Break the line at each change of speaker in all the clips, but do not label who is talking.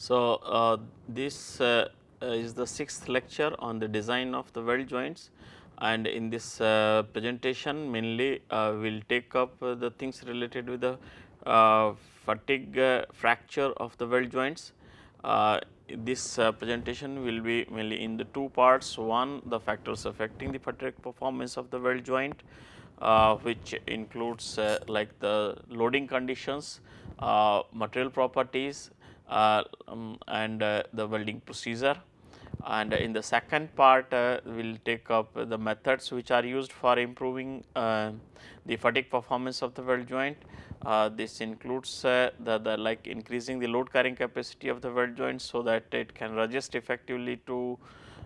So, this is the sixth lecture on the design of the weld joints, and in this presentation mainly we will take up the things related with the fatigue fracture of the weld joints. This presentation will be mainly in the two parts. One, the factors affecting the fatigue performance of the weld joint, which includes like the loading conditions, material properties, and the welding procedure. And in the second part we will take up the methods which are used for improving the fatigue performance of the weld joint. This includes the like increasing the load carrying capacity of the weld joint, so that it can resist effectively to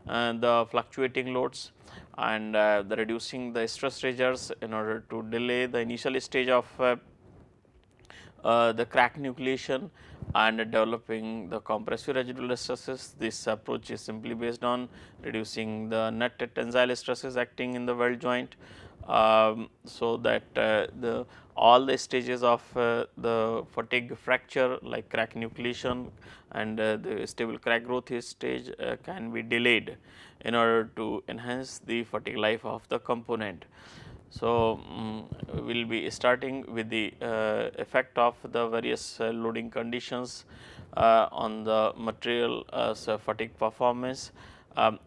the fluctuating loads, and the reducing the stress triggers in order to delay the initial stage of the crack nucleation, and developing the compressive residual stresses. This approach is simply based on reducing the net tensile stresses acting in the weld joint, so that the all the stages of the fatigue fracture like crack nucleation and the stable crack growth stage can be delayed in order to enhance the fatigue life of the component. So, we will be starting with the effect of the various loading conditions on the material fatigue performance.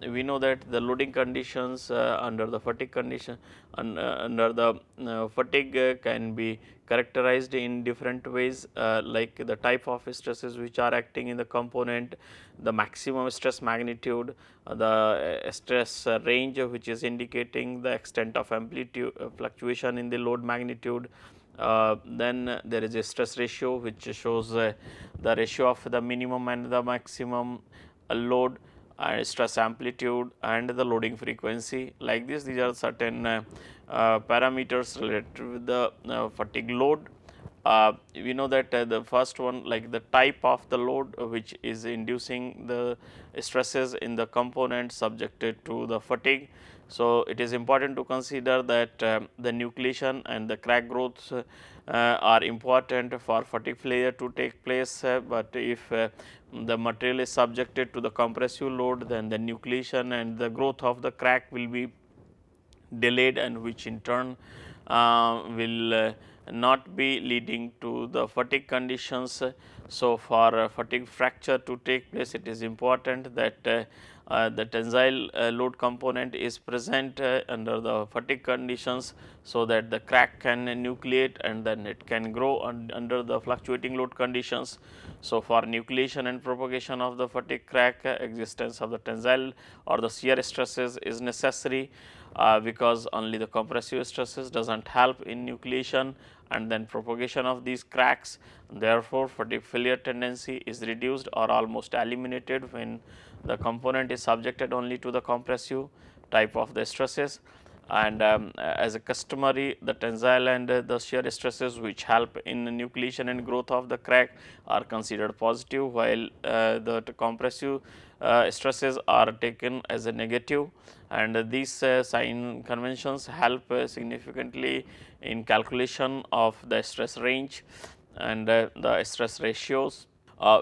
We know that the loading conditions under the fatigue condition under the fatigue can be characterized in different ways, like the type of stresses which are acting in the component, the maximum stress magnitude, the stress range which is indicating the extent of amplitude fluctuation in the load magnitude. Then there is a stress ratio which shows the ratio of the minimum and the maximum load, stress amplitude and the loading frequency. Like this, these are certain parameters related to the fatigue load. We know that the first one, like the type of the load which is inducing the stresses in the component subjected to the fatigue. So, it is important to consider that the nucleation and the crack growth are important for fatigue failure to take place, but if the material is subjected to the compressive load, then the nucleation and the growth of the crack will be delayed, and which in turn will not be leading to the fatigue conditions. So, for fatigue fracture to take place, it is important that the tensile load component is present under the fatigue conditions, so that the crack can nucleate and then it can grow under the fluctuating load conditions. So, for nucleation and propagation of the fatigue crack, existence of the tensile or the shear stresses is necessary, because only the compressive stresses does not help in nucleation and then propagation of these cracks. Therefore, fatigue failure tendency is reduced or almost eliminated when the component is subjected only to the compressive type of the stresses. And as a customary, the tensile and the shear stresses which help in nucleation and growth of the crack are considered positive, while the compressive stresses are taken as a negative, and these sign conventions help significantly in calculation of the stress range and the stress ratios.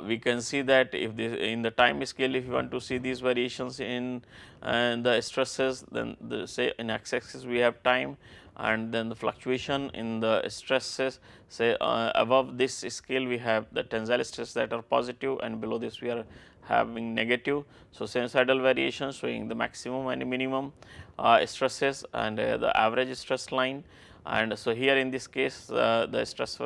We can see that if this in the time scale, if you want to see these variations in the stresses, then the say in x axis we have time, and then the fluctuation in the stresses, say above this scale we have the tensile stress that are positive, and below this we are having negative. So, sinusoidal variations showing the maximum and minimum stresses and the average stress line. And so, here in this case the stress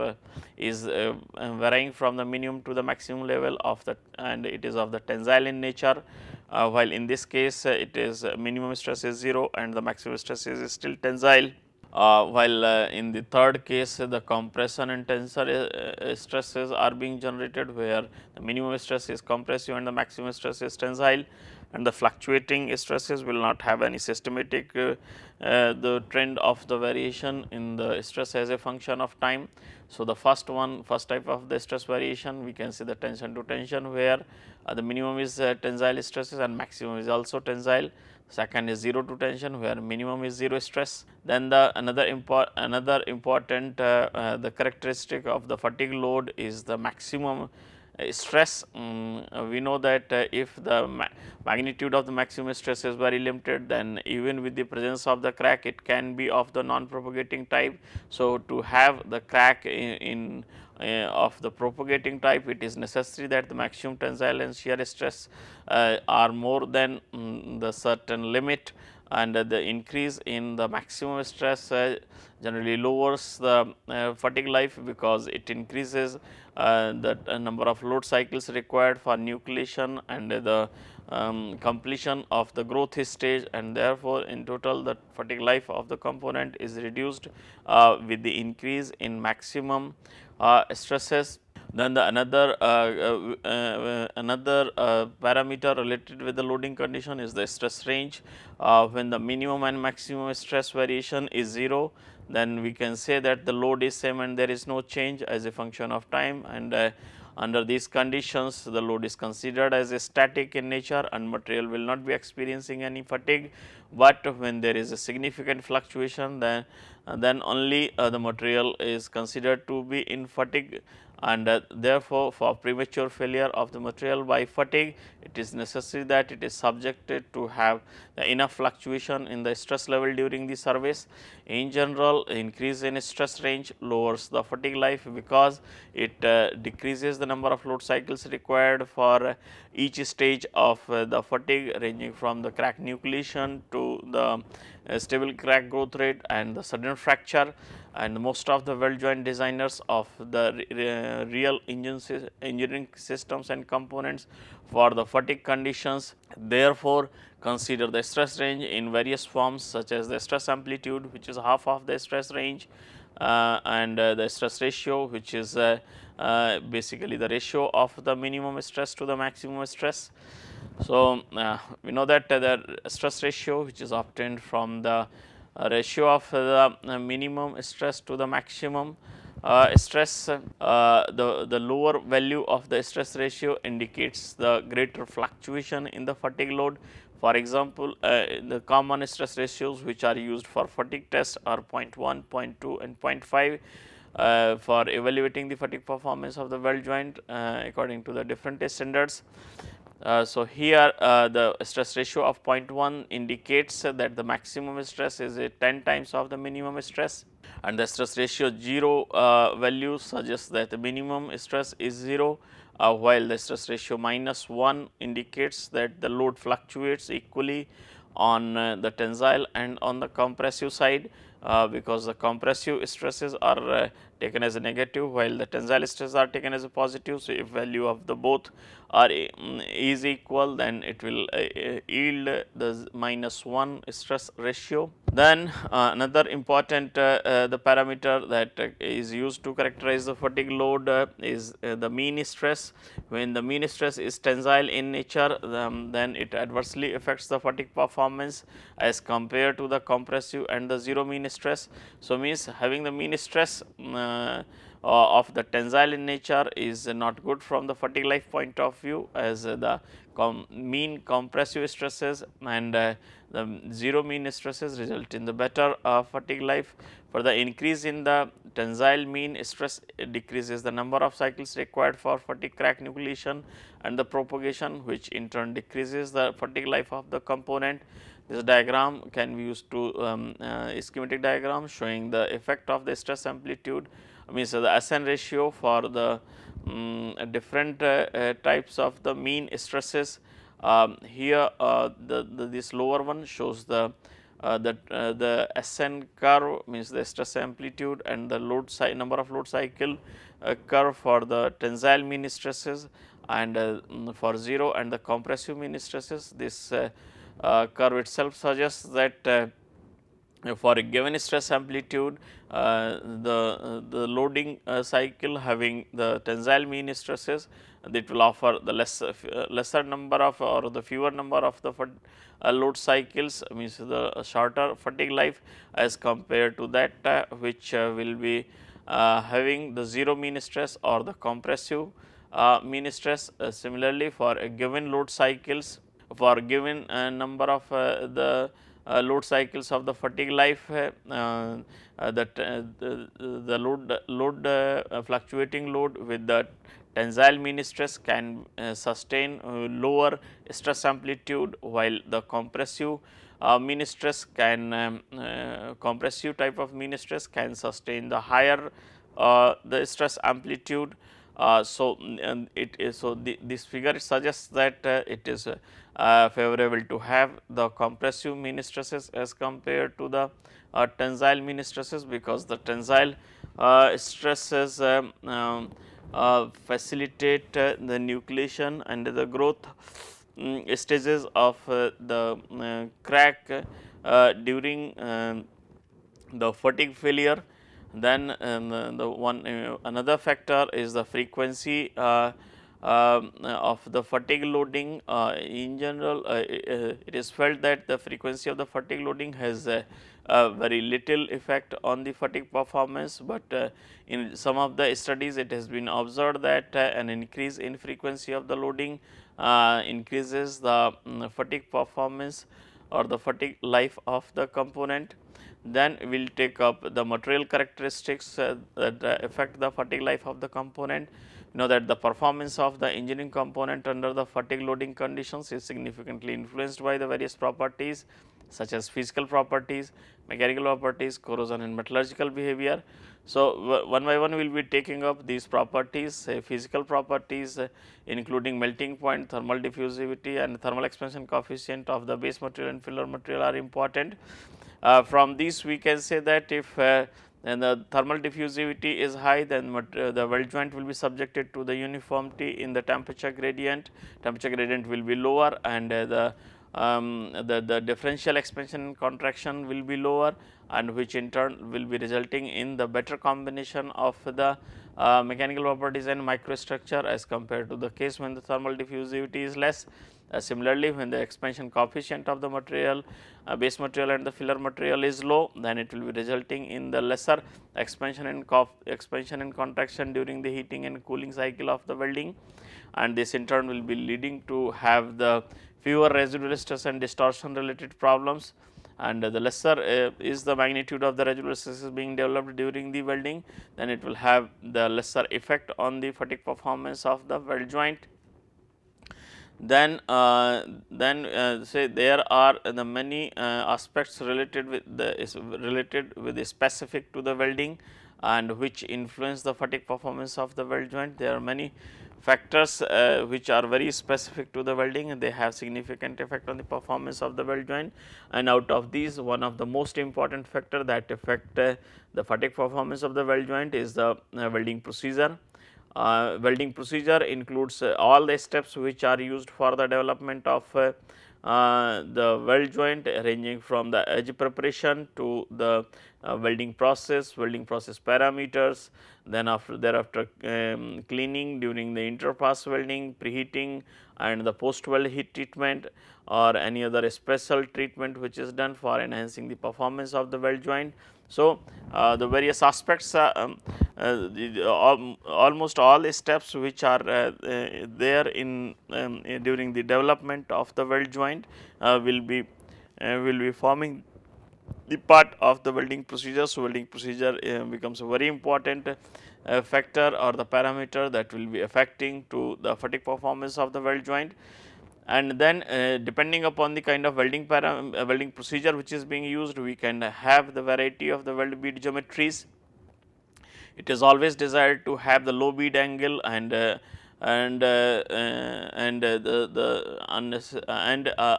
is varying from the minimum to the maximum level of the, and it is of the tensile in nature, while in this case it is minimum stress is 0 and the maximum stress is still tensile. While in the third case the compression and tensile stresses are being generated, where the minimum stress is compressive and the maximum stress is tensile, and the fluctuating stresses will not have any systematic the trend of the variation in the stress as a function of time. So, the first type of the stress variation, we can see the tension to tension, where the minimum is tensile stresses and maximum is also tensile. Second is 0 to tension, where minimum is 0 stress. Then the another important the characteristic of the fatigue load is the maximum stress, we know that if the magnitude of the maximum stress is very limited, then even with the presence of the crack, it can be of the non-propagating type. So, to have the crack in of the propagating type, it is necessary that the maximum tensile and shear stress are more than the certain limit, and the increase in the maximum stress generally lowers the fatigue life, because it increases the number of load cycles required for nucleation and the completion of the growth stage, and therefore, in total the fatigue life of the component is reduced with the increase in maximum stresses. Then the another parameter related with the loading condition is the stress range. When the minimum and maximum stress variation is 0, then we can say that the load is same and there is no change as a function of time, and under these conditions the load is considered as a static in nature and material will not be experiencing any fatigue. But when there is a significant fluctuation, then only the material is considered to be in fatigue, and therefore, for premature failure of the material by fatigue, it is necessary that it is subjected to have enough fluctuation in the stress level during the service. In general, increase in stress range lowers the fatigue life, because it decreases the number of load cycles required for each stage of the fatigue, ranging from the crack nucleation to the stable crack growth rate and the sudden fracture. And most of the weld joint designers of the real engineering systems and components for the fatigue conditions therefore consider the stress range in various forms, such as the stress amplitude, which is half of the stress range, and the stress ratio, which is basically the ratio of the minimum stress to the maximum stress. So, we know that the stress ratio, which is obtained from the ratio of the minimum stress to the maximum stress, the lower value of the stress ratio indicates the greater fluctuation in the fatigue load. For example, the common stress ratios which are used for fatigue test are 0.1, 0.2 and 0.5 for evaluating the fatigue performance of the weld joint according to the different test standards. So, here the stress ratio of 0.1 indicates that the maximum stress is 10 times of the minimum stress, and the stress ratio 0 value suggests that the minimum stress is 0, while the stress ratio -1 indicates that the load fluctuates equally on the tensile and on the compressive side, because the compressive stresses are taken as a negative, while the tensile stresses are taken as a positive. So, if value of the both are is equal, then it will yield the -1 stress ratio. Then another important the parameter that is used to characterize the fatigue load is the mean stress. When the mean stress is tensile in nature, then it adversely affects the fatigue performance as compared to the compressive and the zero mean stress. So, means having the mean stress of the tensile in nature is not good from the fatigue life point of view, as the mean compressive stresses and the zero mean stresses result in the better fatigue life. For the increase in the tensile mean stress, it decreases the number of cycles required for fatigue crack nucleation and the propagation, which in turn decreases the fatigue life of the component. This diagram can be used to schematic diagram showing the effect of the stress amplitude, means the SN ratio for the different types of the mean stresses. Here this lower one shows the SN curve, means the stress amplitude, and the load number of load cycle curve for the tensile mean stresses, and for 0 and the compressive mean stresses. This curve itself suggests that for a given stress amplitude, the loading cycle having the tensile mean stresses, that will offer the lesser number of or the fewer number of the load cycles, means the shorter fatigue life as compared to that which will be having the zero mean stress or the compressive mean stress. Similarly, for a given load cycles, for given number of the load cycles of the fatigue life, that the load fluctuating load with the tensile mean stress can sustain lower stress amplitude, while the compressive mean stress can compressive type of mean stress can sustain the higher the stress amplitude. This figure suggests that it is favorable to have the compressive mean stresses as compared to the tensile mean stresses, because the tensile stresses facilitate the nucleation and the growth stages of the crack during the fatigue failure. Then the one another factor is the frequency of the fatigue loading. In general, it is felt that the frequency of the fatigue loading has very little effect on the fatigue performance, but in some of the studies it has been observed that an increase in frequency of the loading increases the fatigue performance or the fatigue life of the component. Then we will take up the material characteristics that affect the fatigue life of the component. You know that the performance of the engineering component under the fatigue loading conditions is significantly influenced by the various properties such as physical properties, mechanical properties, corrosion and metallurgical behavior. So, one by one we will be taking up these properties, physical properties including melting point, thermal diffusivity and thermal expansion coefficient of the base material and filler material are important. From these we can say that if and the thermal diffusivity is high, then the weld joint will be subjected to the uniformity in the temperature gradient will be lower, and the differential expansion and contraction will be lower, and which in turn will be resulting in the better combination of the mechanical properties and microstructure as compared to the case when the thermal diffusivity is less. Similarly, when the expansion coefficient of the material base material and the filler material is low, then it will be resulting in the lesser expansion and contraction during the heating and cooling cycle of the welding, and this in turn will be leading to have the fewer residual stress and distortion related problems, and the lesser is the magnitude of the residual stresses being developed during the welding, then it will have the lesser effect on the fatigue performance of the weld joint. Then say there are the many aspects related with the specific to the welding and which influence the fatigue performance of the weld joint. There are many factors which are very specific to the welding, and they have significant effect on the performance of the weld joint, and out of these one of the most important factor that affect the fatigue performance of the weld joint is the welding procedure. Welding procedure includes all the steps which are used for the development of the weld joint, ranging from the edge preparation to the welding process parameters, then thereafter cleaning during the interpass welding, preheating and the post weld heat treatment or any other special treatment which is done for enhancing the performance of the weld joint. So, the various aspects almost all the steps which are there in during the development of the weld joint will be forming the part of the welding procedure. So, welding procedure becomes a very important factor or the parameter that will be affecting to the fatigue performance of the weld joint. And then depending upon the kind of welding procedure which is being used, we can have the variety of the weld bead geometries. It is always desired to have the low bead angle and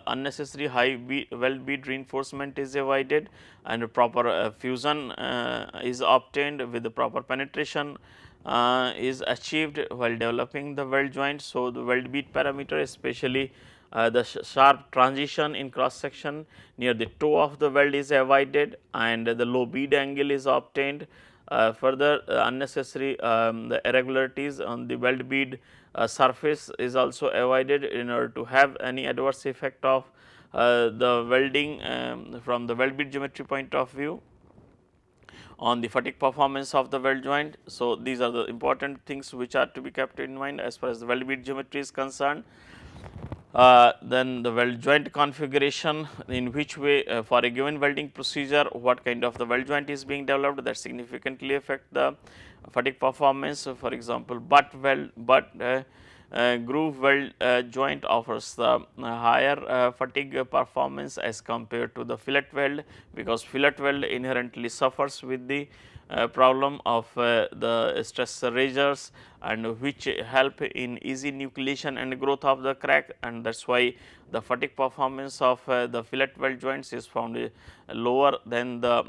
unnecessary high weld bead reinforcement is avoided, and proper fusion is obtained with the proper penetration is achieved while developing the weld joint. So, the weld bead parameter, especially the sharp transition in cross section near the toe of the weld is avoided, and the low bead angle is obtained. Further unnecessary the irregularities on the weld bead surface is also avoided in order to have any adverse effect of the welding from the weld bead geometry point of view on the fatigue performance of the weld joint. So, these are the important things which are to be kept in mind as far as the weld bead geometry is concerned. Then the weld joint configuration, in which way for a given welding procedure what kind of the weld joint is being developed, that significantly affect the fatigue performance. So, for example, groove weld joint offers the higher fatigue performance as compared to the fillet weld, because fillet weld inherently suffers with the problem of the stress erasures, and which help in easy nucleation and growth of the crack, and that is why the fatigue performance of the fillet weld joints is found lower than the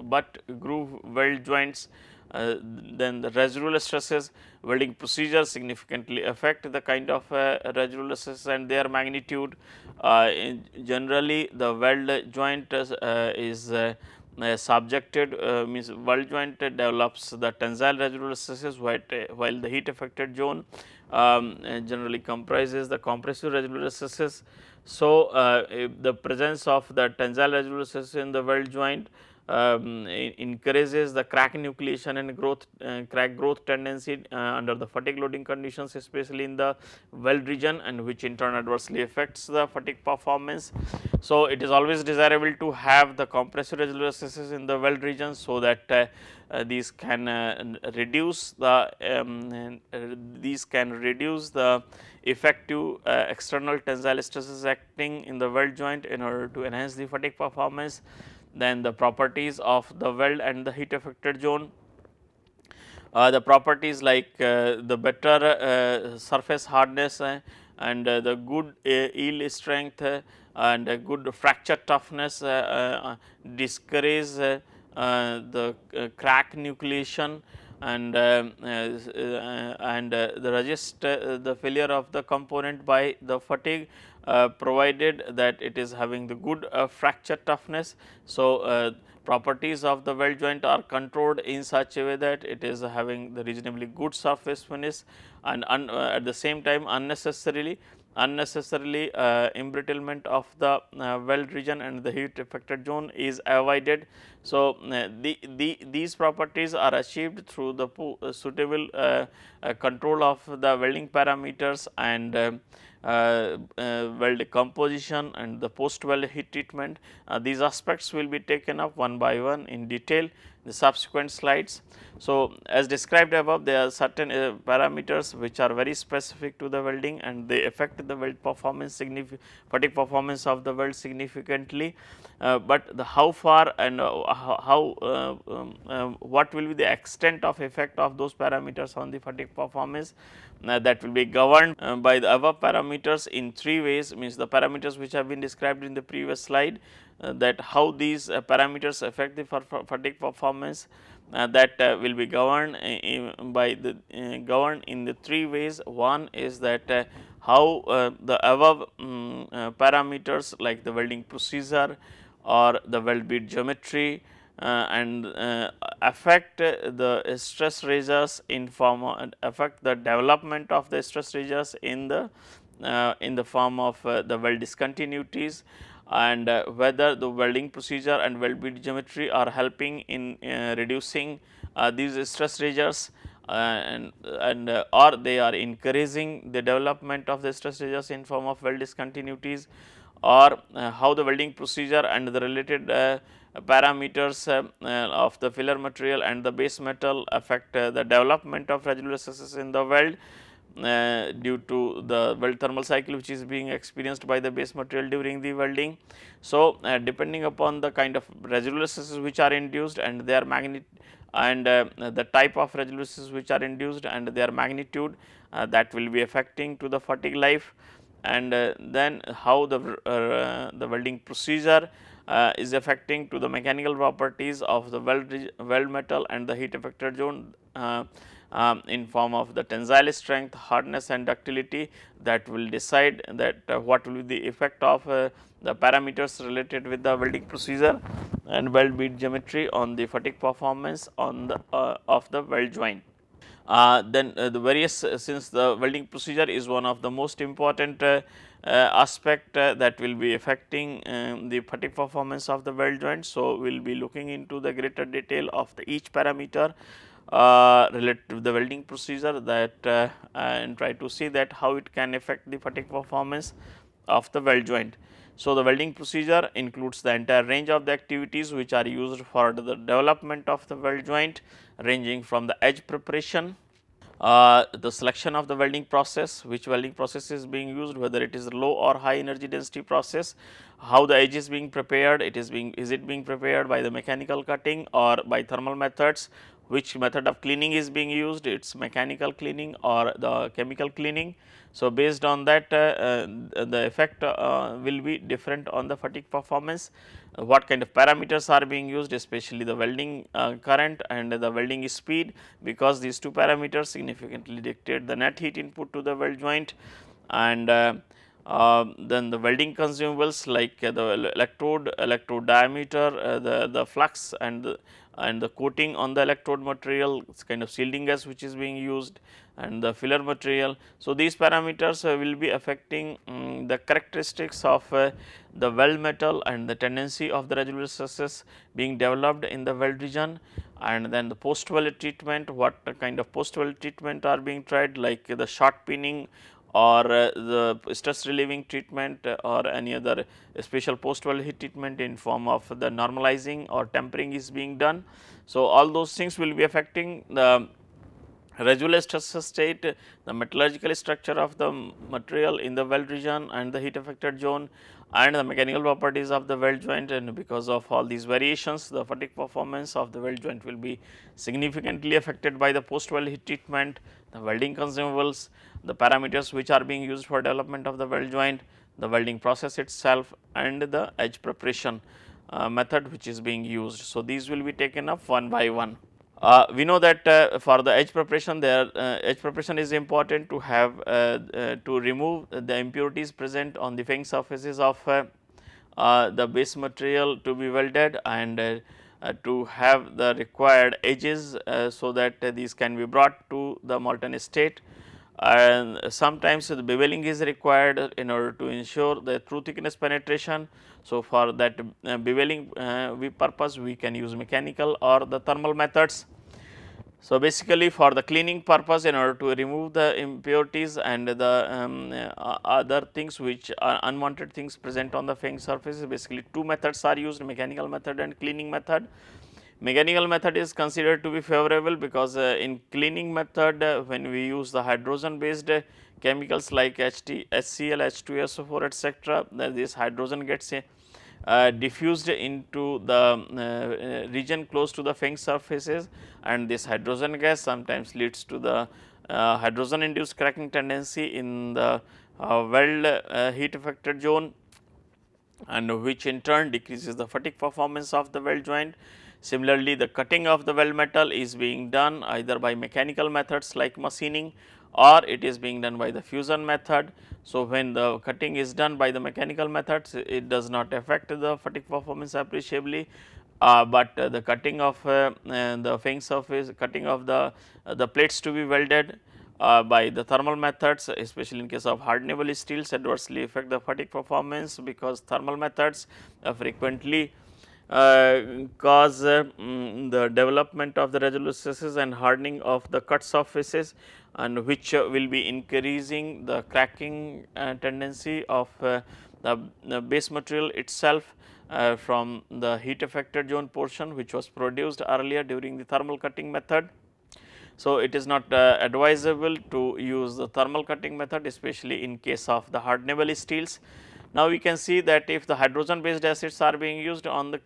butt groove weld joints. Then the residual stresses welding procedures significantly affect the kind of residual stresses and their magnitude. Generally, the weld joint is subjected, means weld joint develops the tensile residual stresses, while the heat affected zone generally comprises the compressive residual stresses. So, the presence of the tensile residual stresses in the weld joint encourages the crack nucleation and growth, crack growth tendency under the fatigue loading conditions, especially in the weld region, and which in turn adversely affects the fatigue performance. So, it is always desirable to have the compressive residual stresses in the weld region, so that these can reduce the effective external tensile stresses acting in the weld joint in order to enhance the fatigue performance. Then the properties of the weld and the heat affected zone. The properties like the better surface hardness and the good yield strength and good fracture toughness discourage the crack nucleation and resist the failure of the component by the fatigue, provided that it is having the good fracture toughness. So, properties of the weld joint are controlled in such a way that it is having the reasonably good surface finish, and at the same time unnecessarily embrittlement of the weld region and the heat affected zone is avoided. So, these properties are achieved through the suitable control of the welding parameters and weld composition and the post weld heat treatment. These aspects will be taken up one by one in detail in the subsequent slides. So, as described above, there are certain parameters which are very specific to the welding, and they affect the weld performance fatigue performance of the weld significantly, but the how far and what will be the extent of effect of those parameters on the fatigue performance, that will be governed by the above parameters in three ways. Means the parameters which have been described in the previous slide, that how these parameters affect the fatigue performance, that will be governed governed in the three ways. One is that how the above parameters like the welding procedure or the weld bead geometry and affect the stress ratios affect the development of the stress ratios in the form of the weld discontinuities, and whether the welding procedure and weld bead geometry are helping in reducing these stress ratios or they are encouraging the development of the stress ratios in form of weld discontinuities, or how the welding procedure and the related parameters of the filler material and the base metal affect the development of residual stresses in the weld due to the weld thermal cycle which is being experienced by the base material during the welding. So, depending upon the kind of residual stresses which are induced and their magnitude and the type of residual stresses which are induced and their magnitude, that will be affecting to the fatigue life, and then how the welding procedure is affecting to the mechanical properties of the weld metal and the heat affected zone in form of the tensile strength, hardness and ductility, that will decide that what will be the effect of the parameters related with the welding procedure and weld bead geometry on the fatigue performance on the of the weld joint. Then the various since the welding procedure is one of the most important aspect that will be affecting the fatigue performance of the weld joint. So, we will be looking into the greater detail of each parameter related to the welding procedure that and try to see that how it can affect the fatigue performance of the weld joint. So, the welding procedure includes the entire range of the activities which are used for the development of the weld joint, ranging from the edge preparation, the selection of the welding process, which welding process is being used, whether it is low or high energy density process, how the edge is being prepared, is it being prepared by the mechanical cutting or by thermal methods, which method of cleaning is being used, it is mechanical cleaning or the chemical cleaning. So, based on that the effect will be different on the fatigue performance. What kind of parameters are being used, especially the welding current and the welding speed, because these two parameters significantly dictate the net heat input to the weld joint. And then the welding consumables like the electrode diameter, the flux and the coating on the electrode material, it's kind of shielding gas which is being used, and the filler material. So, these parameters will be affecting the characteristics of the weld metal and the tendency of the residual stresses being developed in the weld region. And then the post weld treatment, what kind of post weld treatment are being tried, like the short pinning or the stress relieving treatment or any other special post weld heat treatment in form of the normalizing or tempering is being done. So, all those things will be affecting the residual stress state, the metallurgical structure of the material in the weld region and the heat affected zone, and the mechanical properties of the weld joint. And because of all these variations, the fatigue performance of the weld joint will be significantly affected by the post weld heat treatment, the welding consumables, the parameters which are being used for development of the weld joint, the welding process itself, and the edge preparation method which is being used. So, these will be taken up one by one. We know that for the edge preparation, edge preparation is important to have to remove the impurities present on the fang surfaces of the base material to be welded, and to have the required edges so that these can be brought to the molten state. And sometimes the beveling is required in order to ensure the true thickness penetration. So, for that beveling purpose, we can use mechanical or the thermal methods. So, basically for the cleaning purpose, in order to remove the impurities and the other things which are unwanted things present on the fang surfaces, basically two methods are used, mechanical method and cleaning method. Mechanical method is considered to be favorable because in cleaning method when we use the hydrogen based chemicals like HCl, H2SO4 etc., this hydrogen gets diffused into the region close to the fang surfaces, and this hydrogen gas sometimes leads to the hydrogen induced cracking tendency in the weld heat affected zone, and which in turn decreases the fatigue performance of the weld joint. Similarly, the cutting of the weld metal is being done either by mechanical methods like machining, or it is being done by the fusion method. So, when the cutting is done by the mechanical methods, it does not affect the fatigue performance appreciably, but the cutting of the fang surface, cutting of the plates to be welded by the thermal methods, especially in case of hardenable steels, adversely affect the fatigue performance, because thermal methods frequently cause the development of the residual stresses and hardening of the cut surfaces, and which will be increasing the cracking tendency of the base material itself from the heat affected zone portion, which was produced earlier during the thermal cutting method. So, it is not advisable to use the thermal cutting method, especially in case of the hardenable steels. Now, we can see that if the hydrogen based acids are being used on the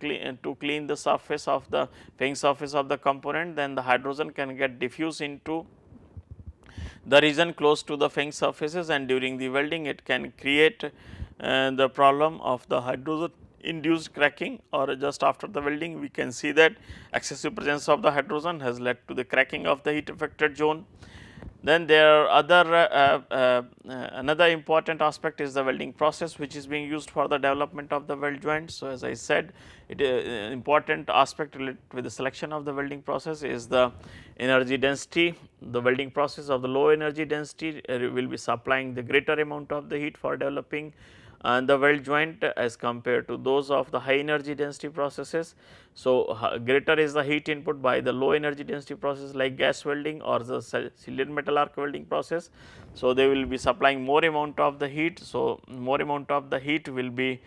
to clean the surface of the fang surface of the component, then the hydrogen can get diffused into the region close to the fang surfaces, and during the welding it can create the problem of the hydrogen induced cracking, or just after the welding we can see that excessive presence of the hydrogen has led to the cracking of the heat affected zone. Then there are other another important aspect is the welding process, which is being used for the development of the weld joint. So, as I said, it important aspect related with the selection of the welding process is the energy density. The welding process of the low energy density will be supplying the greater amount of the heat for developing the weld joint as compared to those of the high energy density processes. So, greater is the heat input by the low energy density process like gas welding or the cylinder metal arc welding process. So, they will be supplying more amount of the heat. So, more amount of the heat will be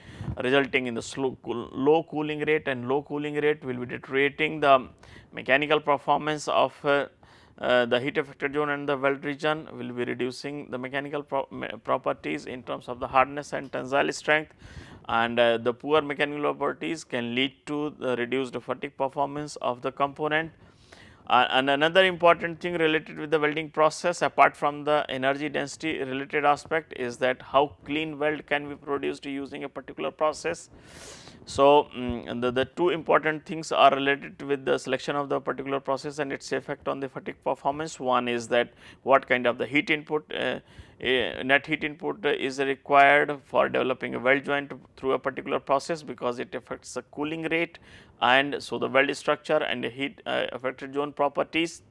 resulting in the low cooling rate, and low cooling rate will be deteriorating the mechanical performance of the heat affected zone, and the weld region will be reducing the mechanical properties in terms of the hardness and tensile strength, and the poor mechanical properties can lead to the reduced fatigue performance of the component. And another important thing related with the welding process, apart from the energy density related aspect, is that how clean weld can be produced using a particular process. So, the two important things are related with the selection of the particular process and its effect on the fatigue performance. One is that what kind of the heat input, net heat input is required for developing a weld joint through a particular process, because it affects the cooling rate and so the weld structure and the heat affected zone properties.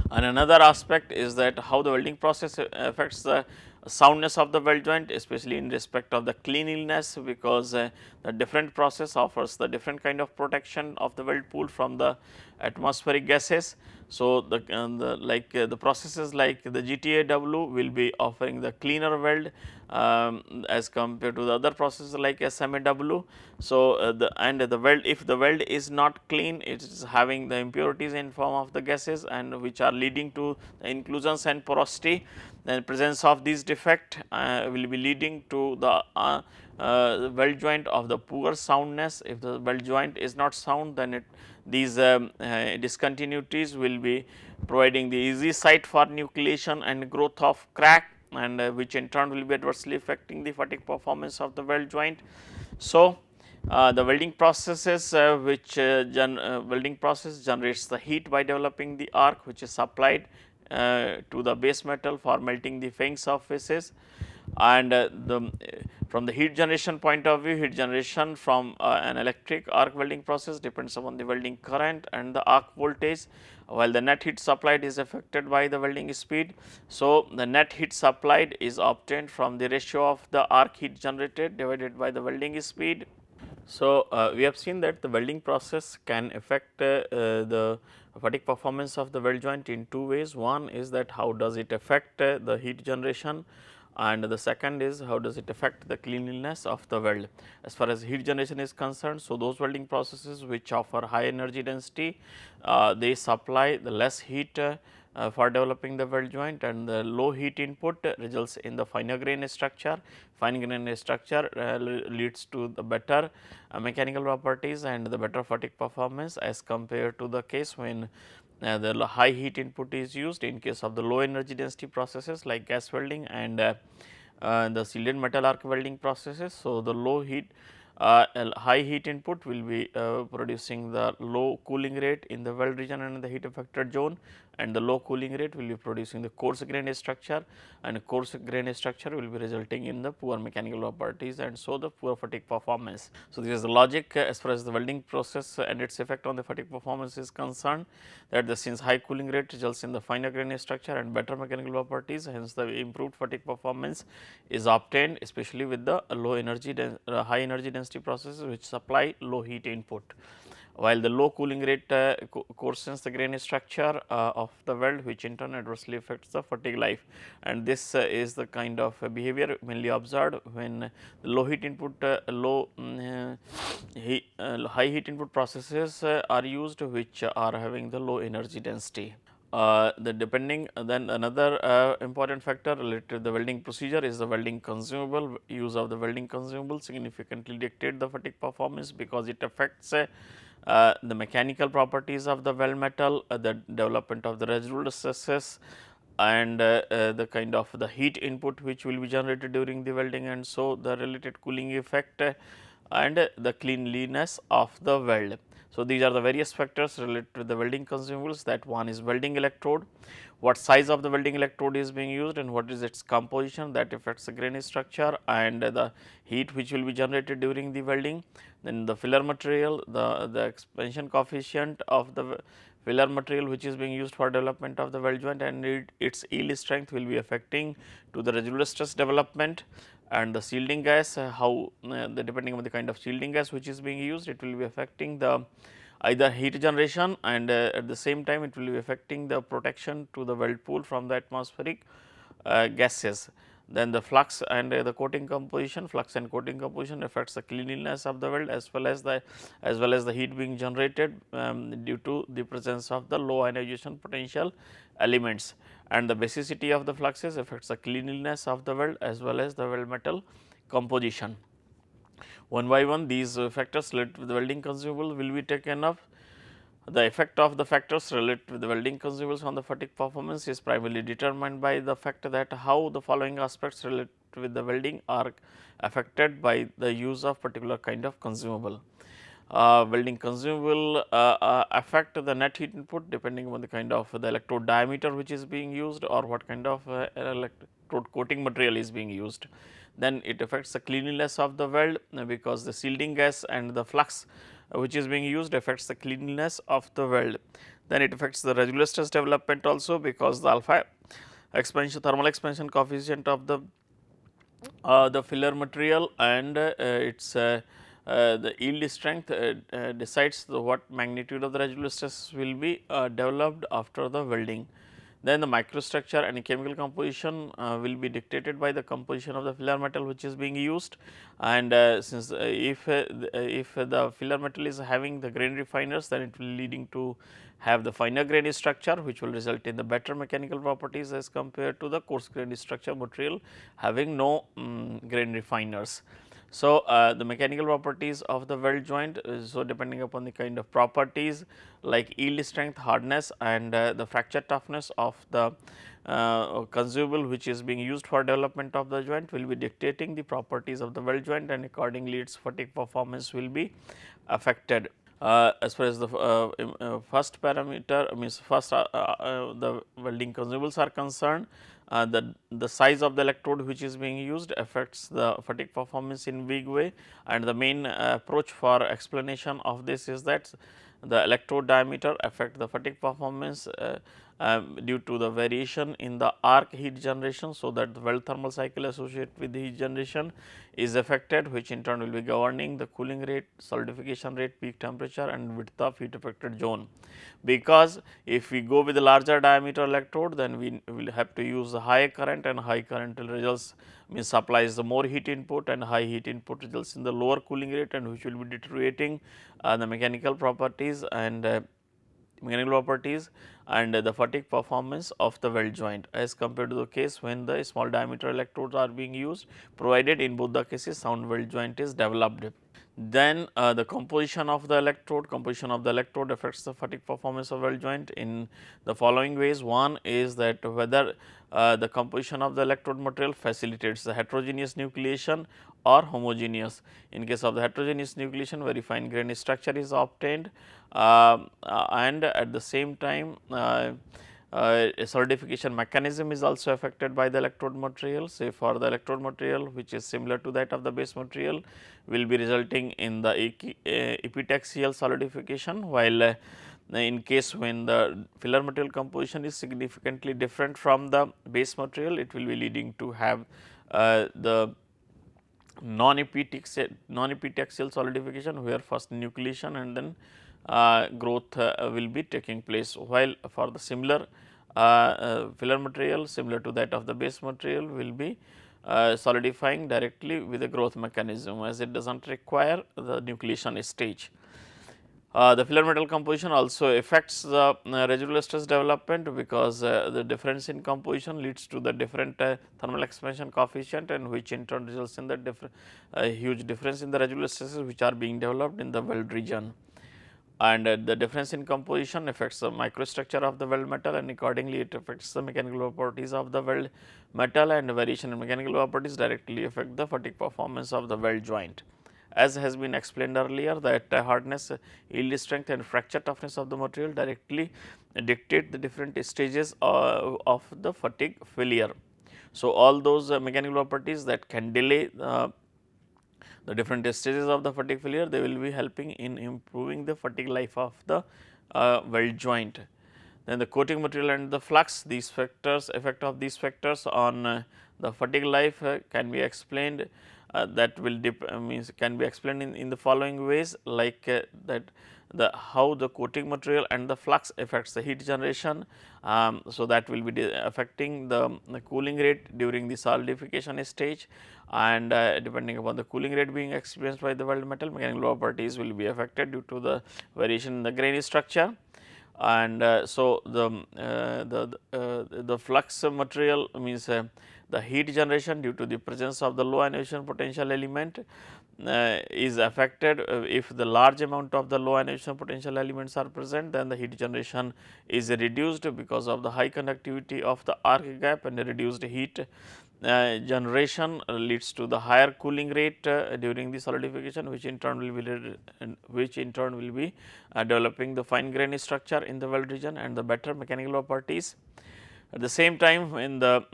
And another aspect is that how the welding process affects the soundness of the weld joint, especially in respect of the cleanliness, because the different process offers the different kind of protection of the weld pool from the atmospheric gases. So, the processes like the GTAW will be offering the cleaner weld as compared to the other processes like SMAW. So, the weld, if the weld is not clean, it is having the impurities in form of the gases, and which are leading to the inclusions and porosity. Then presence of these defect will be leading to the weld joint of the poor soundness. If the weld joint is not sound, then these discontinuities will be providing the easy site for nucleation and growth of crack, and which in turn will be adversely affecting the fatigue performance of the weld joint. So, the welding processes welding process generates the heat by developing the arc, which is supplied to the base metal for melting the fairing surfaces. And from the heat generation point of view, heat generation from an electric arc welding process depends upon the welding current and the arc voltage, while the net heat supplied is affected by the welding speed. So, the net heat supplied is obtained from the ratio of the arc heat generated divided by the welding speed. So, we have seen that the welding process can affect the fatigue performance of the weld joint in two ways. One is that how does it affect the heat generation, and the second is how does it affect the cleanliness of the weld. As far as heat generation is concerned, so those welding processes which offer high energy density, they supply the less heat for developing the weld joint, and the low heat input results in the finer grain structure. Fine grain structure leads to the better mechanical properties and the better fatigue performance as compared to the case when the high heat input is used in case of the low energy density processes like gas welding and the cylinder metal arc welding processes. So, the low heat high heat input will be producing the low cooling rate in the weld region and the heat affected zone, and the low cooling rate will be producing the coarse grain structure, and coarse grain structure will be resulting in the poor mechanical properties and so the poor fatigue performance. So, this is the logic as far as the welding process and its effect on the fatigue performance is concerned, that since high cooling rate results in the finer grain structure and better mechanical properties, hence the improved fatigue performance is obtained, especially with the low energy high energy density processes which supply low heat input, while the low cooling rate coarsens the grain structure of the weld, which in turn adversely affects the fatigue life. And this is the kind of behavior mainly observed when the low heat input high heat input processes are used, which are having the low energy density. Then another important factor related to the welding procedure is the welding consumable. Use of the welding consumable significantly dictate the fatigue performance, because it affects the mechanical properties of the weld metal, the development of the residual stresses, and the kind of the heat input which will be generated during the welding, and so the related cooling effect and the cleanliness of the weld. So, these are the various factors related to the welding consumables, that one is welding electrode, what size of the welding electrode is being used and what is its composition, that affects the grain structure and the heat which will be generated during the welding. Then the filler material, the expansion coefficient of the filler material which is being used for development of the weld joint, and its yield strength will be affecting to the residual stress development, and the shielding gas how the depending on the kind of shielding gas which is being used, it will be affecting the either heat generation, and at the same time it will be affecting the protection to the weld pool from the atmospheric gases. Then the flux and the coating composition, flux and coating composition affects the cleanliness of the weld as well as the heat being generated due to the presence of the low ionization potential elements, and the basicity of the fluxes affects the cleanliness of the weld as well as the weld metal composition. One by one these factors related to the welding consumable will be taken up. The effect of the factors related to the welding consumables on the fatigue performance is primarily determined by the fact that how the following aspects related with the welding are affected by the use of particular kind of consumable. Welding consumable affect the net heat input depending on the kind of the electrode diameter which is being used or what kind of electrode coating material is being used. Then it affects the cleanliness of the weld because the shielding gas and the flux which is being used affects the cleanliness of the weld. Then it affects the residual stress development also because the alpha expansion thermal expansion coefficient of the filler material and its the yield strength decides what magnitude of the residual stress will be developed after the welding. Then the microstructure and chemical composition will be dictated by the composition of the filler metal which is being used, and since if the filler metal is having the grain refiners, then it will leading to have the finer grain structure which will result in the better mechanical properties as compared to the coarse grain structure material having no grain refiners. So, the mechanical properties of the weld joint, so depending upon the kind of properties like yield strength, hardness and the fracture toughness of the consumable which is being used for development of the joint will be dictating the properties of the weld joint, and accordingly its fatigue performance will be affected. As far as the first parameter means first the welding consumables are concerned, the size of the electrode which is being used affects the fatigue performance in big way, and the main approach for explanation of this is that the electrode diameter affect the fatigue performance due to the variation in the arc heat generation. So, that the weld thermal cycle associated with the heat generation is affected, which in turn will be governing the cooling rate, solidification rate, peak temperature and width of heat affected zone. Because if we go with the larger diameter electrode, then we will have to use the high current, and high current results means supplies the more heat input, and high heat input results in the lower cooling rate, and which will be deteriorating the mechanical properties and the fatigue performance of the weld joint as compared to the case when the small diameter electrodes are being used, provided in both the cases sound weld joint is developed. Then the composition of the electrode affects the fatigue performance of weld joint in the following ways. One is that whether the composition of the electrode material facilitates the heterogeneous nucleation or homogeneous. In case of the heterogeneous nucleation, very fine grain structure is obtained and at the same time a solidification mechanism is also affected by the electrode material. Say for the electrode material which is similar to that of the base material will be resulting in the epitaxial solidification, while in case when the filler material composition is significantly different from the base material, it will be leading to have the non-epitaxial solidification, where first nucleation and then growth will be taking place, while for the similar filler material similar to that of the base material will be solidifying directly with a growth mechanism, as it does not require the nucleation stage. The filler metal composition also affects the residual stress development, because the difference in composition leads to the different thermal expansion coefficient, and which in turn results in the huge difference in the residual stresses which are being developed in the weld region. And the difference in composition affects the microstructure of the weld metal, and accordingly it affects the mechanical properties of the weld metal, and variation in mechanical properties directly affect the fatigue performance of the weld joint. As has been explained earlier, that hardness, yield strength and fracture toughness of the material directly dictate the different stages of the fatigue failure. So, all those mechanical properties that can delay the different stages of the fatigue failure, they will be helping in improving the fatigue life of the weld joint. Then the coating material and the flux, these factors, effect of these factors on the fatigue life can be explained, that will means can be explained in the following ways, like that the how the coating material and the flux affects the heat generation. So, that will be affecting the cooling rate during the solidification stage, and depending upon the cooling rate being experienced by the weld metal, mechanical properties will be affected due to the variation in the grain structure. And so, the flux material means the heat generation due to the presence of the low ionization potential element is affected. If the large amount of the low ionization potential elements are present, then the heat generation is reduced because of the high conductivity of the arc gap, and reduced heat generation leads to the higher cooling rate during the solidification, which in turn will be developing the fine grain structure in the weld region and the better mechanical properties. At the same time, in the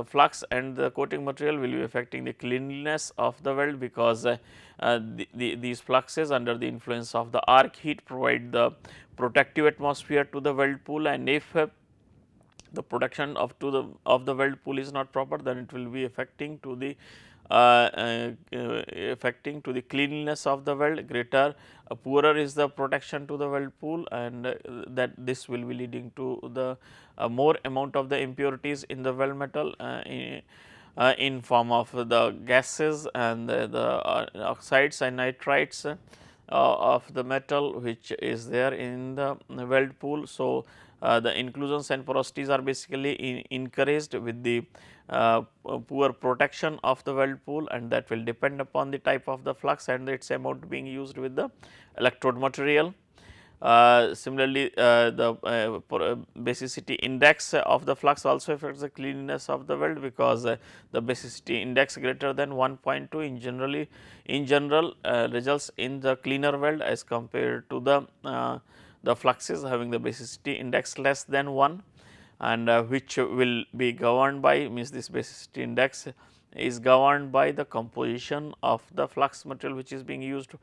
flux and the coating material will be affecting the cleanliness of the weld, because these fluxes under the influence of the arc heat provide the protective atmosphere to the weld pool, and if the production of the weld pool is not proper, then it will be affecting to the cleanliness of the weld. Poorer is the protection to the weld pool, and that this will be leading to the more amount of the impurities in the weld metal in form of the gases and the oxides and nitrites of the metal, which is there in the weld pool. So, the inclusions and porosities are basically encouraged with the poor protection of the weld pool, and that will depend upon the type of the flux and its amount being used with the electrode material. Similarly, the basicity index of the flux also affects the cleanliness of the weld, because the basicity index greater than 1.2 in general results in the cleaner weld as compared to the fluxes having the basicity index less than 1, and which will be governed by, means this basicity index is governed by the composition of the flux material which is being used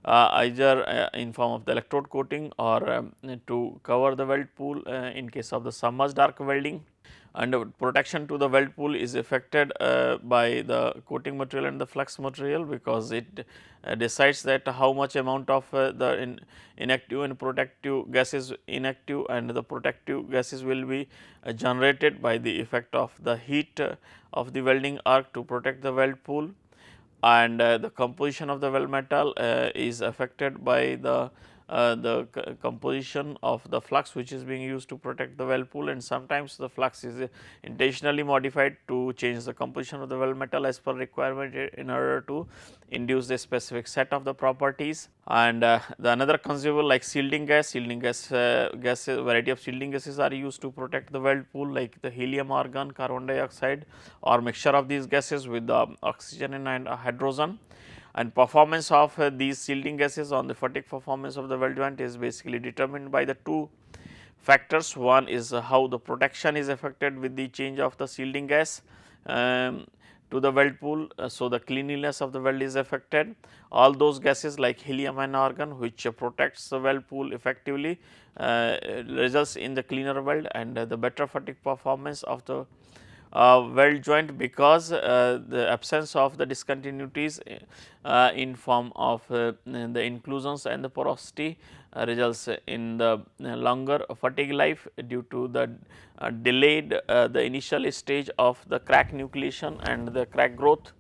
either in form of the electrode coating or to cover the weld pool in case of the submerged arc welding. And protection to the weld pool is affected by the coating material and the flux material, because it decides that how much amount of the inactive and protective gases inactive, and the protective gases will be generated by the effect of the heat of the welding arc to protect the weld pool. And the composition of the weld metal is affected by the composition of the flux which is being used to protect the weld pool, and sometimes the flux is intentionally modified to change the composition of the weld metal as per requirement in order to induce a specific set of the properties. And the another consumable like shielding gas, variety of shielding gases are used to protect the weld pool, like the helium, argon, carbon dioxide, or mixture of these gases with the oxygen and hydrogen. And performance of these shielding gases on the fatigue performance of the weld joint is basically determined by the two factors. One is how the protection is affected with the change of the shielding gas to the weld pool. So, the cleanliness of the weld is affected. All those gases like helium and argon, which protects the weld pool effectively, results in the cleaner weld and the better fatigue performance of the weld joint, because the absence of the discontinuities in form of the inclusions and the porosity results in the longer fatigue life due to the delayed the initial stage of the crack nucleation and the crack growth.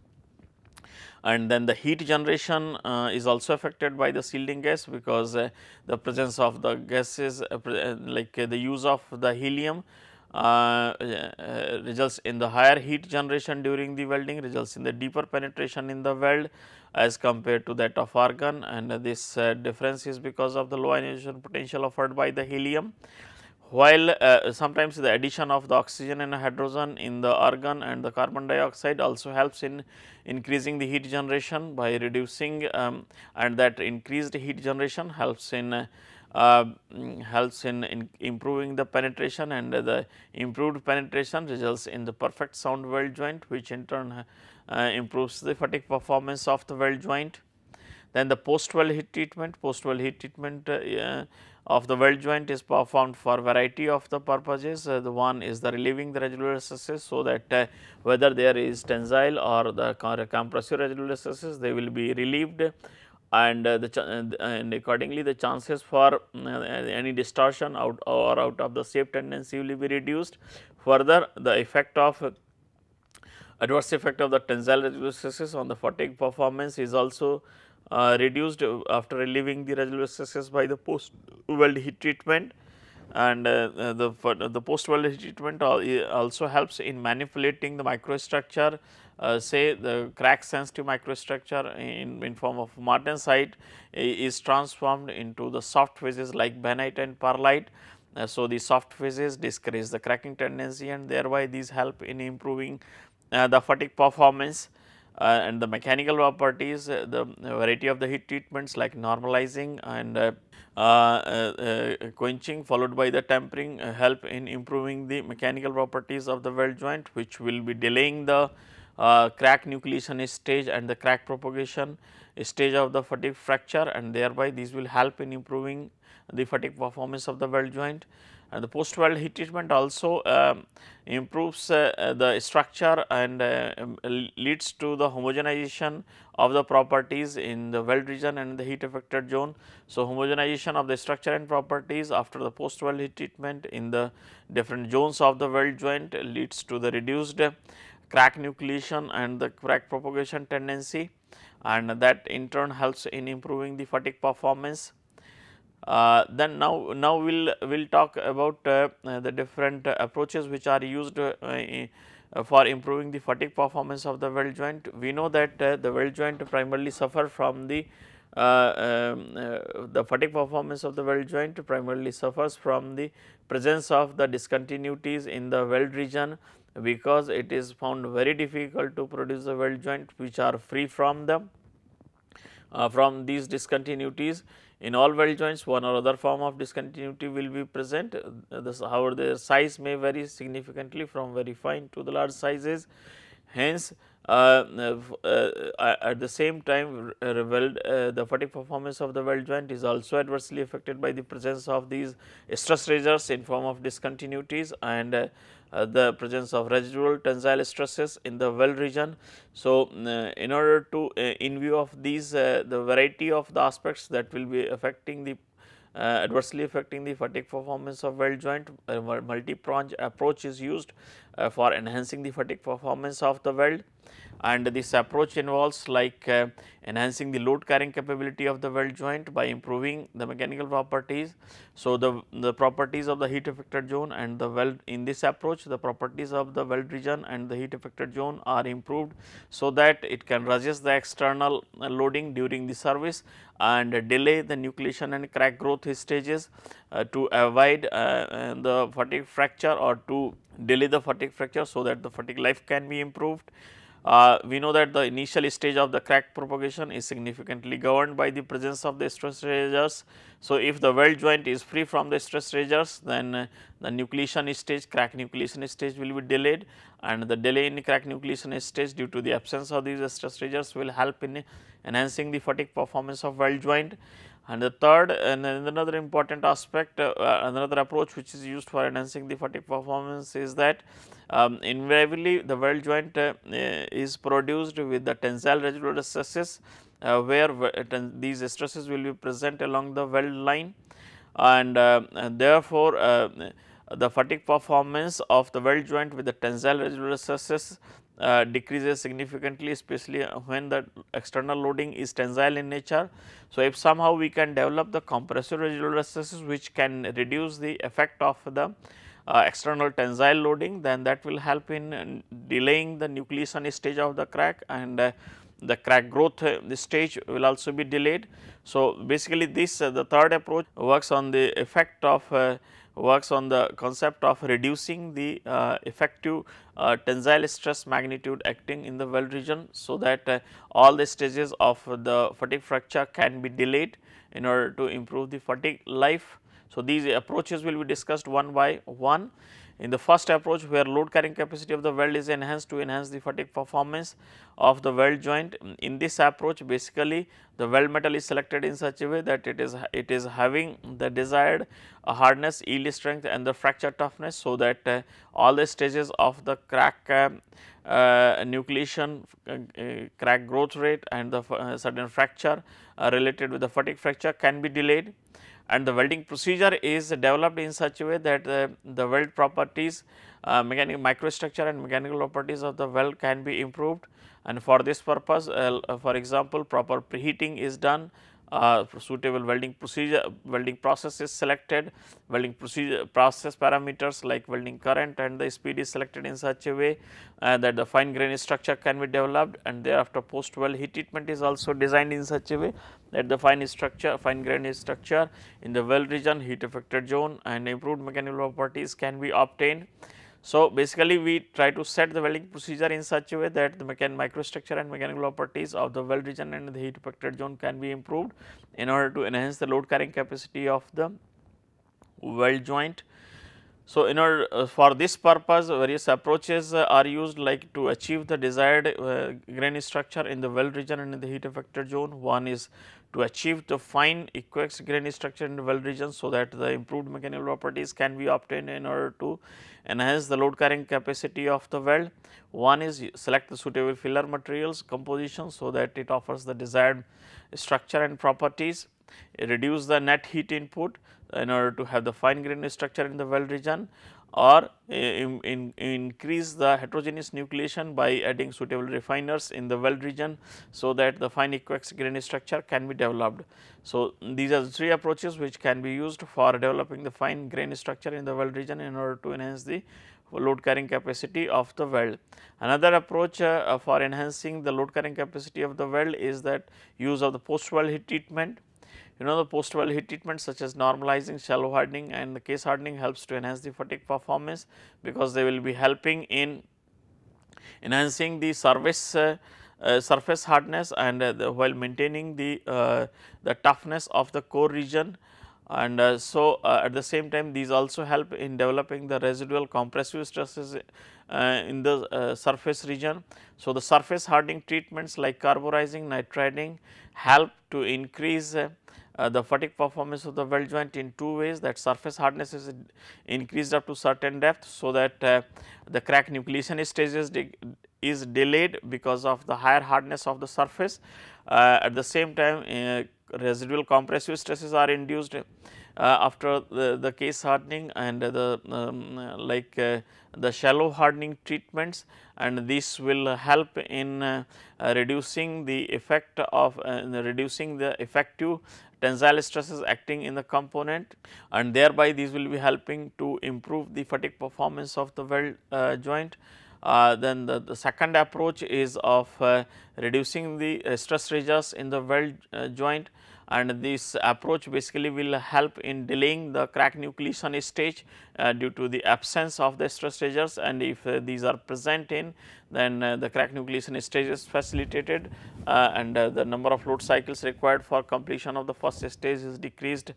And then the heat generation is also affected by the shielding gas, because the presence of the gases like the use of the helium results in the higher heat generation during the welding, results in the deeper penetration in the weld as compared to that of argon, and this difference is because of the low ionization potential offered by the helium. While sometimes the addition of the oxygen and hydrogen in the argon and the carbon dioxide also helps in increasing the heat generation by reducing and that increased heat generation helps in improving the penetration, and the improved penetration results in the perfect sound weld joint, which in turn improves the fatigue performance of the weld joint. Then the post-weld heat treatment, of the weld joint is performed for variety of the purposes. The one is the relieving the residual stresses, so that whether there is tensile or the compressive residual stresses, they will be relieved, and and accordingly the chances for any distortion out of the shape tendency will be reduced. Further, the effect of adverse effect of the tensile residual stresses on the fatigue performance is also reduced after relieving the residual stresses by the post weld heat treatment. And the post weld heat treatment also helps in manipulating the microstructure, say the crack sensitive microstructure in form of martensite is transformed into the soft phases like bainite and perlite. So, the soft phases discourage the cracking tendency, and thereby these help in improving the fatigue performance. And the mechanical properties, the variety of the heat treatments like normalizing and quenching followed by the tempering help in improving the mechanical properties of the weld joint, which will be delaying the crack nucleation stage and the crack propagation stage of the fatigue fracture, and thereby these will help in improving the fatigue performance of the weld joint. And the post weld heat treatment also improves the structure and leads to the homogenization of the properties in the weld region and the heat affected zone. So, homogenization of the structure and properties after the post weld heat treatment in the different zones of the weld joint leads to the reduced crack nucleation and the crack propagation tendency, and that in turn helps in improving the fatigue performance. Then now we'll talk about the different approaches which are used for improving the fatigue performance of the weld joint. We know that the weld joint primarily suffer from the fatigue performance of the weld joint primarily suffers from the presence of the discontinuities in the weld region, because it is found very difficult to produce the weld joint which are free from them from these discontinuities. In all weld joints, one or other form of discontinuity will be present. However, their size may vary significantly from very fine to the large sizes. Hence, at the same time the fatigue performance of the weld joint is also adversely affected by the presence of these stress razors in form of discontinuities and the presence of residual tensile stresses in the weld region. So, in order to in view of these the variety of the aspects that will be affecting the adversely affecting the fatigue performance of weld joint, a multi-pronged approach is used for enhancing the fatigue performance of the weld, and this approach involves like enhancing the load carrying capability of the weld joint by improving the mechanical properties. So, the properties of the heat affected zone and the weld in this approach, the properties of the weld region and the heat affected zone are improved, so that it can resist the external loading during the service and delay the nucleation and crack growth stages to avoid the fatigue fracture or to delay the fatigue fracture, so that the fatigue life can be improved. We know that the initial stage of the crack propagation is significantly governed by the presence of the stress razors. So, if the weld joint is free from the stress razors, then the nucleation stage, crack nucleation stage will be delayed, and the delay in crack nucleation stage due to the absence of these stress razors will help in enhancing the fatigue performance of weld joint. And the third and another important aspect, another approach which is used for enhancing the fatigue performance is that invariably the weld joint is produced with the tensile residual stresses, where these stresses will be present along the weld line, and therefore, the fatigue performance of the weld joint with the tensile residual stresses decreases significantly, especially when the external loading is tensile in nature. So, if somehow we can develop the compressive residual stresses which can reduce the effect of the external tensile loading, then that will help in delaying the nucleation stage of the crack, and the crack growth stage will also be delayed. So, basically this the third approach works on the effect of works on the concept of reducing the effective tensile stress magnitude acting in the weld region, so that all the stages of the fatigue fracture can be delayed in order to improve the fatigue life. So, these approaches will be discussed one by one. In the first approach, where load carrying capacity of the weld is enhanced to enhance the fatigue performance of the weld joint. In this approach, basically the weld metal is selected in such a way that it is having the desired hardness, yield strength and the fracture toughness, so that all the stages of the crack nucleation, crack growth rate and the sudden fracture related with the fatigue fracture can be delayed. And the welding procedure is developed in such a way that the weld properties, mechanical microstructure and mechanical properties of the weld can be improved. And for this purpose, for example, proper preheating is done, suitable welding process is selected, welding process parameters like welding current and the speed is selected in such a way that the fine grain structure can be developed, and thereafter post weld heat treatment is also designed in such a way that the fine grain structure in the weld region, heat affected zone and improved mechanical properties can be obtained. So, basically we try to set the welding procedure in such a way that the microstructure and mechanical properties of the weld region and the heat affected zone can be improved in order to enhance the load carrying capacity of the weld joint. So, in order for this purpose, various approaches are used, like to achieve the desired grain structure in the weld region and in the heat affected zone. One is to achieve the fine equax grain structure in the weld region, so that the improved mechanical properties can be obtained in order to enhance the load carrying capacity of the weld. One is select the suitable filler materials composition, so that it offers the desired structure and properties, reduce the net heat input in order to have the fine grain structure in the weld region, or increase the heterogeneous nucleation by adding suitable refiners in the weld region, so that the fine equax grain structure can be developed. So, these are the three approaches which can be used for developing the fine grain structure in the weld region in order to enhance the load carrying capacity of the weld. Another approach for enhancing the load carrying capacity of the weld is that use of the post weld heat treatment. You know, the post weld heat treatment such as normalizing, shallow hardening and the case hardening helps to enhance the fatigue performance, because they will be helping in enhancing the surface hardness and while maintaining the toughness of the core region. And at the same time, these also help in developing the residual compressive stresses in the surface region. So, the surface hardening treatments like carburizing, nitriding help to increase the fatigue performance of the weld joint in two ways, that surface hardness is increased up to certain depth, so that the crack nucleation stages is delayed because of the higher hardness of the surface. At the same time, residual compressive stresses are induced after the case hardening and the shallow hardening treatments, and this will help in reducing the effect of reducing the effective tensile stresses acting in the component, and thereby these will be helping to improve the fatigue performance of the weld joint. Then the second approach is of reducing the stress residues in the weld joint, and this approach basically will help in delaying the crack nucleation stage due to the absence of the stress residues, and if these are present in, then the crack nucleation stage is facilitated and the number of load cycles required for completion of the first stage is decreased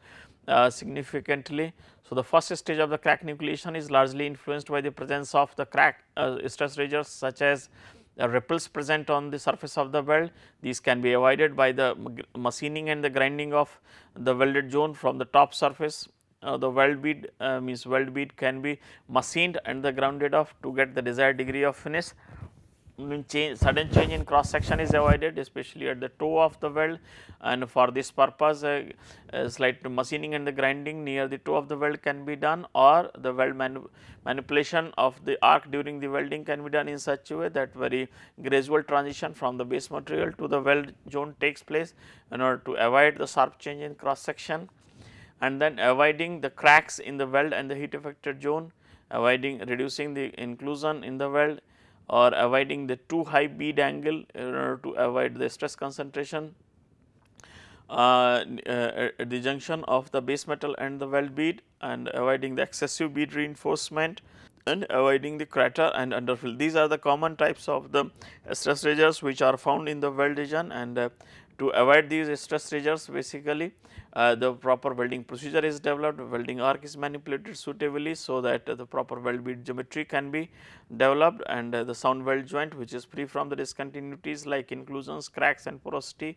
significantly. So, the first stage of the crack nucleation is largely influenced by the presence of the crack stress residues such as ripples present on the surface of the weld. These can be avoided by the machining and the grinding of the welded zone from the top surface. The weld bead means weld bead can be machined and the grounded off to get the desired degree of finish. Sudden change in cross section is avoided, especially at the toe of the weld, and for this purpose slight machining and the grinding near the toe of the weld can be done, or the weld manipulation of the arc during the welding can be done in such a way that very gradual transition from the base material to the weld zone takes place in order to avoid the sharp change in cross section, and then avoiding the cracks in the weld and the heat affected zone, reducing the inclusion in the weld, or avoiding the too high bead angle in order to avoid the stress concentration at the junction of the base metal and the weld bead, and avoiding the excessive bead reinforcement and avoiding the crater and underfill. These are the common types of the stress residues which are found in the weld region, and to avoid these stress triggers, basically the proper welding procedure is developed, welding arc is manipulated suitably so that the proper weld bead geometry can be developed, and the sound weld joint, which is free from the discontinuities like inclusions, cracks and porosity,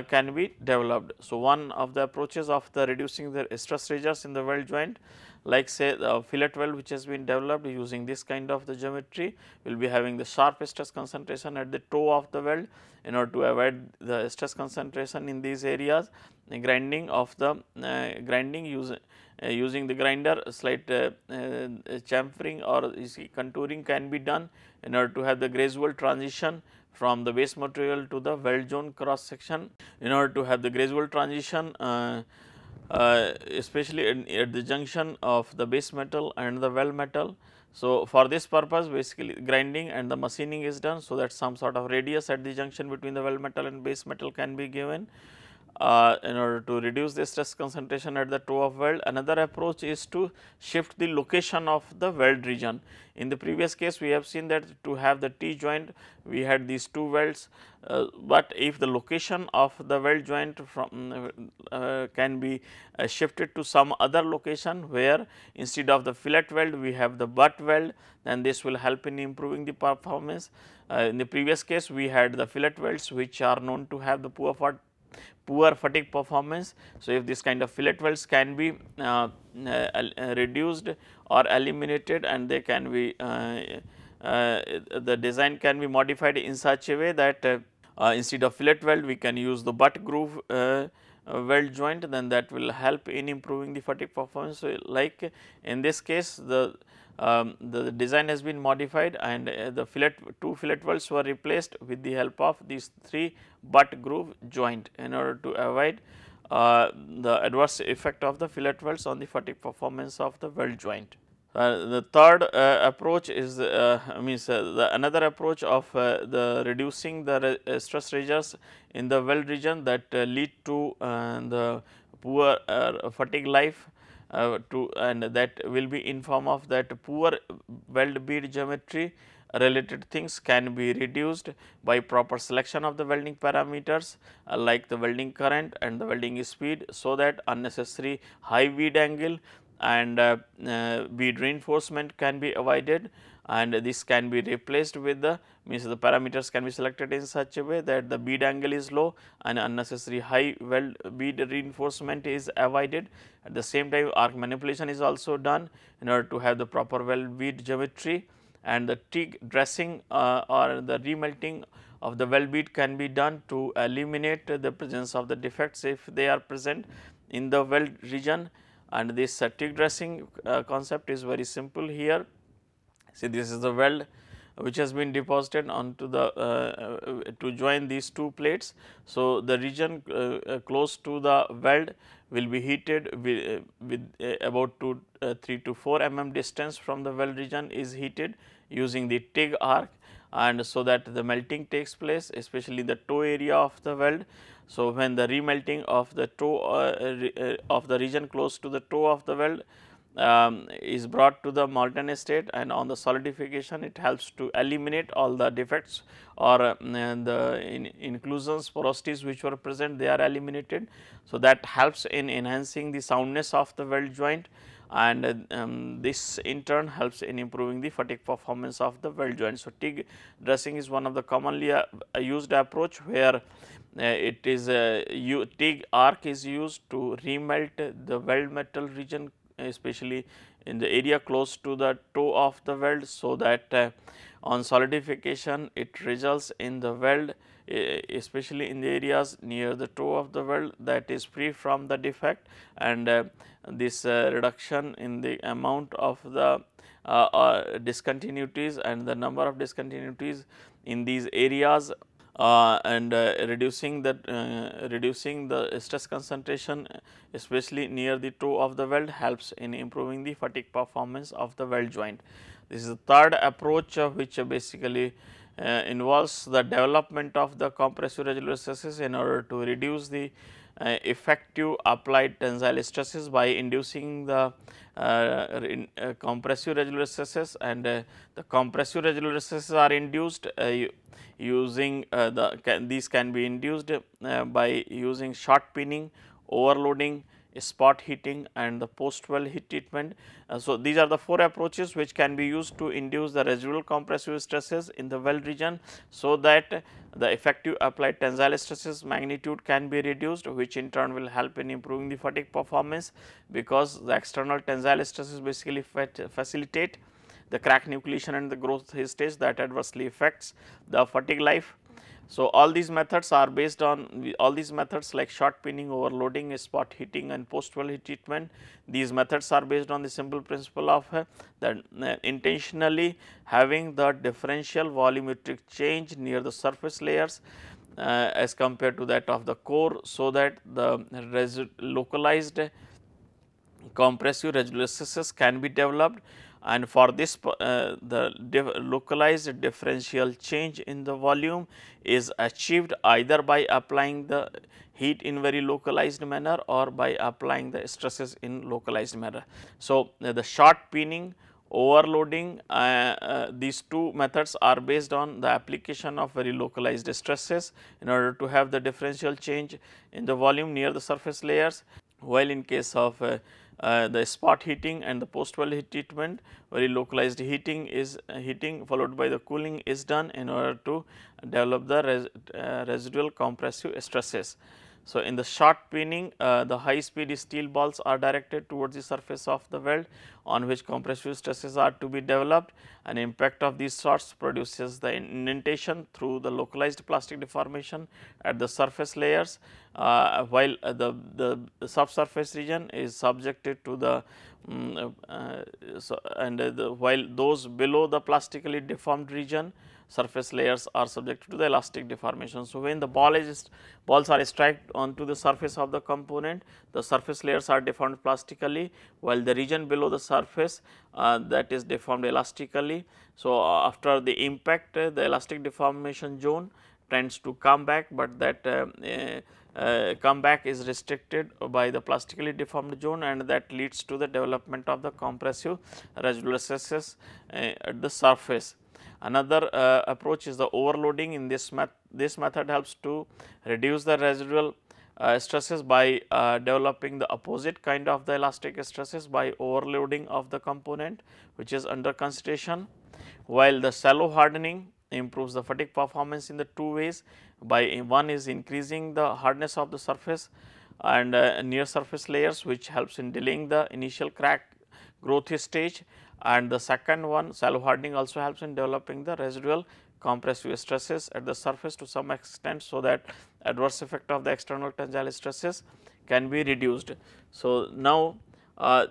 can be developed. So, one of the approaches of the reducing the stress triggers in the weld joint, like say the fillet weld which has been developed using this kind of the geometry, will be having the sharp stress concentration at the toe of the weld in order to avoid the stress concentration in these areas. The grinding of the using the grinder, slight chamfering or contouring can be done in order to have the gradual transition from the base material to the weld zone cross section. In order to have the gradual transition, especially at the junction of the base metal and the weld metal. So, for this purpose, basically grinding and the machining is done, so that some sort of radius at the junction between the weld metal and base metal can be given in order to reduce the stress concentration at the toe of weld. Another approach is to shift the location of the weld region. In the previous case, we have seen that to have the T joint, we had these two welds, but if the location of the weld joint from can be shifted to some other location, where instead of the fillet weld we have the butt weld, then this will help in improving the performance. In the previous case, we had the fillet welds which are known to have the poor fatigue performance. So, if this kind of fillet welds can be reduced or eliminated, and they can be the design can be modified in such a way that instead of fillet weld we can use the butt groove weld joint, then that will help in improving the fatigue performance. So, like in this case, the design has been modified, and the two fillet welds were replaced with the help of these 3 butt groove joint in order to avoid the adverse effect of the fillet welds on the fatigue performance of the weld joint. The third approach is another approach of the reducing the stress triggers in the weld region that lead to the poor fatigue life, and that will be in form of that poor weld bead geometry related things can be reduced by proper selection of the welding parameters like the welding current and the welding speed, so that unnecessary high bead angle and bead reinforcement can be avoided, and this can be replaced with the parameters can be selected in such a way that the bead angle is low and unnecessary high weld bead reinforcement is avoided. At the same time, arc manipulation is also done in order to have the proper weld bead geometry, and the TIG dressing or the remelting of the weld bead can be done to eliminate the presence of the defects if they are present in the weld region. And this TIG dressing concept is very simple here. See, this is the weld which has been deposited onto the to join these two plates. So, the region close to the weld will be heated with about 3 to 4 mm distance from the weld region is heated using the TIG arc, and so that the melting takes place, especially the toe area of the weld. So, when the remelting of the toe of the region close to the toe of the weld is brought to the molten state, and on the solidification it helps to eliminate all the defects or the inclusions, porosities which were present, they are eliminated. So, that helps in enhancing the soundness of the weld joint, and this in turn helps in improving the fatigue performance of the weld joint. So, TIG dressing is one of the commonly used approach, where it is TIG arc is used to remelt the weld metal region, especially in the area close to the toe of the weld, so that on solidification it results in the weld, especially in the areas near the toe of the weld, that is free from the defect, and this reduction in the amount of the discontinuities and the number of discontinuities in these areas and reducing the stress concentration, especially near the toe of the weld, helps in improving the fatigue performance of the weld joint. This is the third approach which basically involves the development of the compressive residual stresses in order to reduce the effective applied tensile stresses by inducing the compressive residual stresses, and the compressive residual stresses are induced using these can be induced by using short pinning, overloading, spot heating, and the post weld heat treatment. So, these are the 4 approaches which can be used to induce the residual compressive stresses in the weld region, so that the effective applied tensile stresses magnitude can be reduced, which in turn will help in improving the fatigue performance, because the external tensile stresses basically facilitate the crack nucleation and the growth stage that adversely affects the fatigue life. So, all these methods are based on all these methods like short pinning, overloading, spot heating, and post weld heat treatment. These methods are based on the simple principle of that intentionally having the differential volumetric change near the surface layers as compared to that of the core, so that the localized compressive residual stresses can be developed, and for this the localized differential change in the volume is achieved either by applying the heat in very localized manner or by applying the stresses in localized manner. So, the short pinning, overloading, these 2 methods are based on the application of very localized stresses in order to have the differential change in the volume near the surface layers, while in case of the spot heating and the post weld heat treatment, very localized heating is followed by the cooling is done in order to develop the residual compressive stresses. So, in the short pinning, the high speed steel balls are directed towards the surface of the weld on which compressive stresses are to be developed, and impact of these shots produces the indentation through the localized plastic deformation at the surface layers, while the subsurface region is subjected to the while those below the plastically deformed region surface layers are subjected to the elastic deformation. So, when the balls are struck onto the surface of the component, the surface layers are deformed plastically, while the region below the surface that is deformed elastically. So, after the impact the elastic deformation zone tends to come back, but that comeback is restricted by the plastically deformed zone, and that leads to the development of the compressive residual stresses at the surface. Another approach is the overloading. In this method helps to reduce the residual stresses by developing the opposite kind of the elastic stresses by overloading of the component which is under consideration, while the shallow hardening improves the fatigue performance in the 2 ways. By one is increasing the hardness of the surface and near surface layers, which helps in delaying the initial crack growth stage, and the second one, shallow hardening, also helps in developing the residual compressive stresses at the surface to some extent, so that adverse effect of the external tensile stresses can be reduced. So, now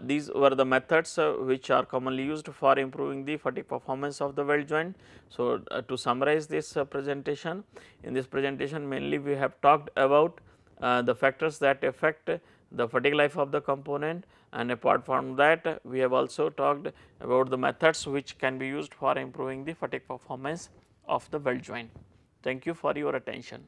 these were the methods which are commonly used for improving the fatigue performance of the weld joint. So, to summarize this presentation, in this presentation mainly we have talked about the factors that affect the fatigue life of the component, and apart from that we have also talked about the methods which can be used for improving the fatigue performance of the weld joint. Thank you for your attention.